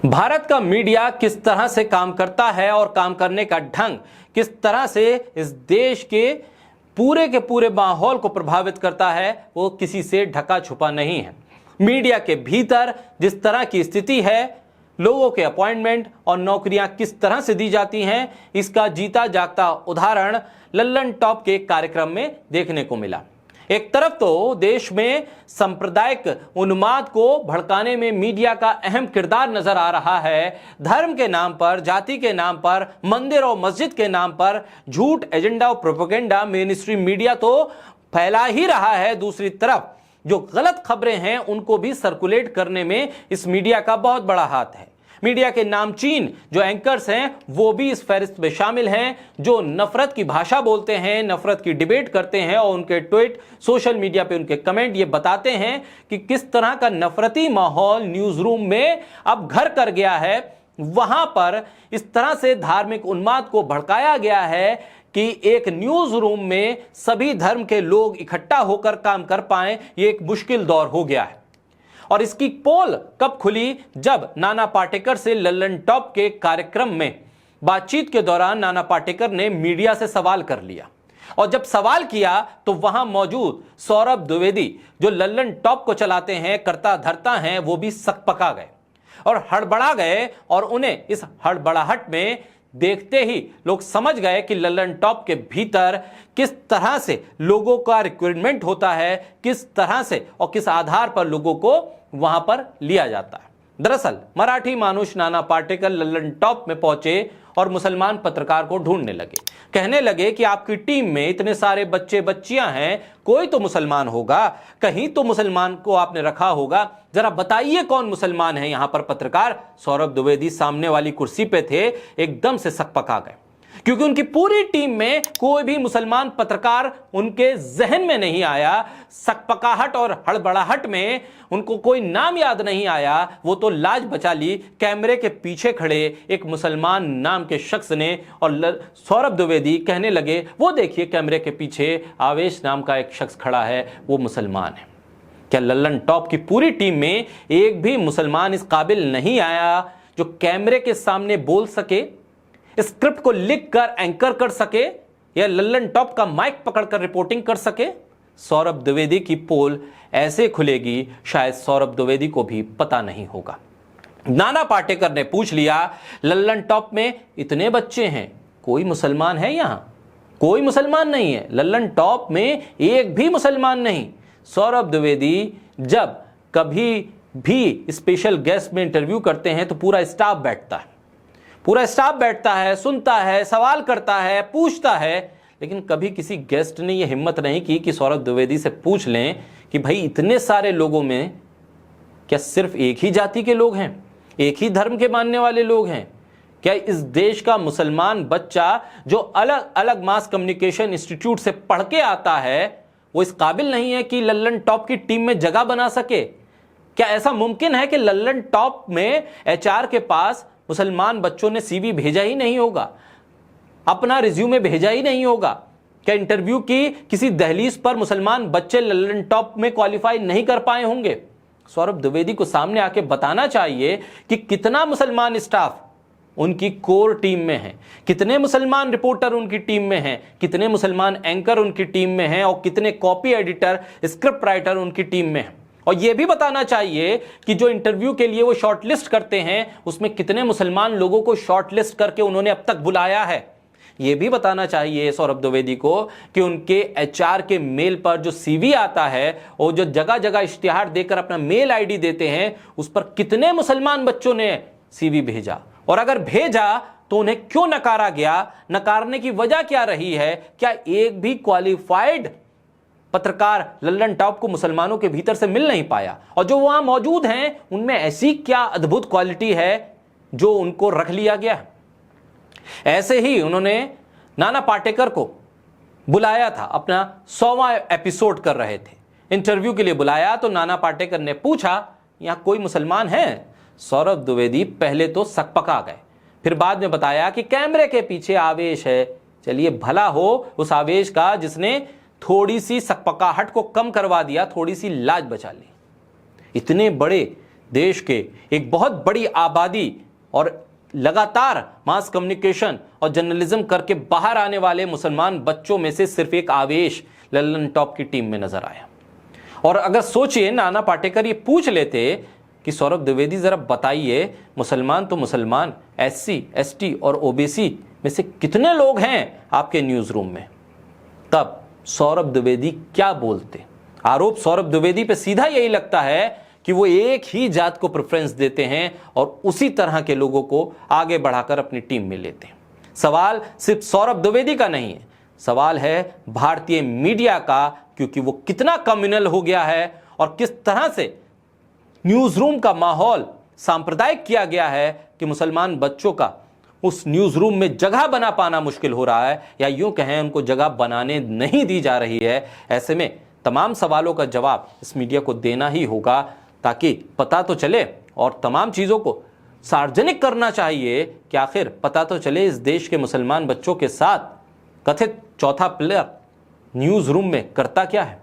भारत का मीडिया किस तरह से काम करता है और काम करने का ढंग किस तरह से इस देश के पूरे माहौल को प्रभावित करता है, वो किसी से ढका छुपा नहीं है। मीडिया के भीतर जिस तरह की स्थिति है, लोगों के अपॉइंटमेंट और नौकरियां किस तरह से दी जाती हैं, इसका जीता जागता उदाहरण लल्लन टॉप के कार्यक्रम में देखने को मिला। एक तरफ तो देश में सांप्रदायिक उन्माद को भड़काने में मीडिया का अहम किरदार नजर आ रहा है। धर्म के नाम पर, जाति के नाम पर, मंदिर और मस्जिद के नाम पर झूठ, एजेंडा और प्रोपेगेंडा मेन स्ट्रीम मीडिया तो फैला ही रहा है। दूसरी तरफ जो गलत खबरें हैं उनको भी सर्कुलेट करने में इस मीडिया का बहुत बड़ा हाथ है। मीडिया के नामचीन जो एंकर्स हैं वो भी इस फहरिस्त में शामिल हैं, जो नफरत की भाषा बोलते हैं, नफरत की डिबेट करते हैं और उनके ट्वीट, सोशल मीडिया पे उनके कमेंट ये बताते हैं कि किस तरह का नफरती माहौल न्यूज रूम में अब घर कर गया है। वहां पर इस तरह से धार्मिक उन्माद को भड़काया गया है कि एक न्यूज रूम में सभी धर्म के लोग इकट्ठा होकर काम कर पाएं, ये एक मुश्किल दौर हो गया है। और इसकी पोल कब खुली? जब नाना पाटेकर से लल्लन टॉप के कार्यक्रम में बातचीत के दौरान नाना पाटेकर ने मीडिया से सवाल कर लिया, और जब सवाल किया तो वहां मौजूद सौरभ द्विवेदी जो लल्लन टॉप को चलाते हैं, करता धरता हैं, वो भी सकपका गए और हड़बड़ा गए। और उन्हें इस हड़बड़ाहट में देखते ही लोग समझ गए कि लल्लन टॉप के भीतर किस तरह से लोगों का रिक्रूटमेंट होता है, किस तरह से और किस आधार पर लोगों को वहां पर लिया जाता है। दरअसल मराठी मानुष नाना पाटेकर लल्लन टॉप में पहुंचे और मुसलमान पत्रकार को ढूंढने लगे। कहने लगे कि आपकी टीम में इतने सारे बच्चे बच्चियां हैं, कोई तो मुसलमान होगा, कहीं तो मुसलमान को आपने रखा होगा, जरा बताइए कौन मुसलमान है यहां पर। पत्रकार सौरभ द्विवेदी सामने वाली कुर्सी पे थे, एकदम से सकपका गए, क्योंकि उनकी पूरी टीम में कोई भी मुसलमान पत्रकार उनके जहन में नहीं आया। सकपकाहट और हड़बड़ाहट में उनको कोई नाम याद नहीं आया। वो तो लाज बचा ली कैमरे के पीछे खड़े एक मुसलमान नाम के शख्स ने, और सौरभ द्विवेदी कहने लगे, वो देखिए कैमरे के पीछे आवेश नाम का एक शख्स खड़ा है, वो मुसलमान है। क्या लल्लन टॉप की पूरी टीम में एक भी मुसलमान इस काबिल नहीं आया जो कैमरे के सामने बोल सके, स्क्रिप्ट को लिख कर एंकर कर सके, या लल्लन टॉप का माइक पकड़कर रिपोर्टिंग कर सके? सौरभ द्विवेदी की पोल ऐसे खुलेगी, शायद सौरभ द्विवेदी को भी पता नहीं होगा। नाना पाटेकर ने पूछ लिया, लल्लन टॉप में इतने बच्चे हैं, कोई मुसलमान है यहां? कोई मुसलमान नहीं है, लल्लन टॉप में एक भी मुसलमान नहीं। सौरभ द्विवेदी जब कभी भी स्पेशल गेस्ट में इंटरव्यू करते हैं तो पूरा स्टाफ बैठता है, सुनता है, सवाल करता है, पूछता है, लेकिन कभी किसी गेस्ट ने यह हिम्मत नहीं की कि सौरभ द्विवेदी से पूछ लें कि भाई इतने सारे लोगों में क्या सिर्फ एक ही जाति के लोग हैं, एक ही धर्म के मानने वाले लोग हैं? क्या इस देश का मुसलमान बच्चा जो अलग अलग मास कम्युनिकेशन इंस्टीट्यूट से पढ़ के आता है, वो इस काबिल नहीं है कि लल्लन टॉप की टीम में जगह बना सके? क्या ऐसा मुमकिन है कि लल्लन टॉप में एचआर के पास मुसलमान बच्चों ने सीवी भेजा ही नहीं होगा, अपना रिज्यूमे भेजा ही नहीं होगा? क्या इंटरव्यू की किसी दहलीज पर मुसलमान बच्चे लल्लन टॉप में क्वालिफाई नहीं कर पाए होंगे? सौरभ द्विवेदी को सामने आके बताना चाहिए कि कितना मुसलमान स्टाफ उनकी कोर टीम में है, कितने मुसलमान रिपोर्टर उनकी टीम में हैं, कितने मुसलमान एंकर उनकी टीम में हैं, और कितने कॉपी एडिटर, स्क्रिप्ट राइटर उनकी टीम में हैं। और यह भी बताना चाहिए कि जो इंटरव्यू के लिए वो शॉर्टलिस्ट करते हैं उसमें कितने मुसलमान लोगों को शॉर्टलिस्ट करके उन्होंने अब तक बुलाया है। यह भी बताना चाहिए सौरभ द्विवेदी को कि उनके एचआर के मेल पर जो सीवी आता है और जो जगह जगह इश्तिहार देकर अपना मेल आईडी देते हैं, उस पर कितने मुसलमान बच्चों ने सीवी भेजा, और अगर भेजा तो उन्हें क्यों नकारा गया, नकारने की वजह क्या रही है? क्या एक भी क्वालिफाइड पत्रकार लल्लन टॉप को मुसलमानों के भीतर से मिल नहीं पाया? और जो वहां मौजूद हैं उनमें ऐसी क्या अद्भुत क्वालिटी है जो उनको रख लिया गया? ऐसे ही उन्होंने नाना पाटेकर को बुलाया था, अपना 100वां एपिसोड कर रहे थे, इंटरव्यू के लिए बुलाया, तो नाना पाटेकर ने पूछा, यहां कोई मुसलमान है? सौरभ द्विवेदी पहले तो सकपका गए, फिर बाद में बताया कि कैमरे के पीछे आवेश है। चलिए भला हो उस आवेश का जिसने थोड़ी सी सकपकाहट को कम करवा दिया, थोड़ी सी लाज बचा ली। इतने बड़े देश के एक बहुत बड़ी आबादी और लगातार मास कम्युनिकेशन और जर्नलिज्म करके बाहर आने वाले मुसलमान बच्चों में से सिर्फ एक आवेश लल्लन टॉप की टीम में नजर आया। और अगर सोचिए, नाना पाटेकर ये पूछ लेते कि सौरभ द्विवेदी जरा बताइए, मुसलमान तो मुसलमान, SC, ST और OBC में से कितने लोग हैं आपके न्यूज रूम में, तब सौरभ द्विवेदी क्या बोलते। आरोप सौरभ द्विवेदी पे सीधा यही लगता है कि वो एक ही जात को प्रेफरेंस देते हैं और उसी तरह के लोगों को आगे बढ़ाकर अपनी टीम में लेते हैं। सवाल सिर्फ सौरभ द्विवेदी का नहीं है, सवाल है भारतीय मीडिया का, क्योंकि वो कितना कम्युनल हो गया है और किस तरह से न्यूज रूम का माहौल सांप्रदायिक किया गया है कि मुसलमान बच्चों का उस न्यूज रूम में जगह बना पाना मुश्किल हो रहा है, या यूं कहें उनको जगह बनाने नहीं दी जा रही है। ऐसे में तमाम सवालों का जवाब इस मीडिया को देना ही होगा, ताकि पता तो चले, और तमाम चीजों को सार्वजनिक करना चाहिए कि आखिर पता तो चले इस देश के मुसलमान बच्चों के साथ कथित चौथा प्लेयर न्यूज रूम में करता क्या है।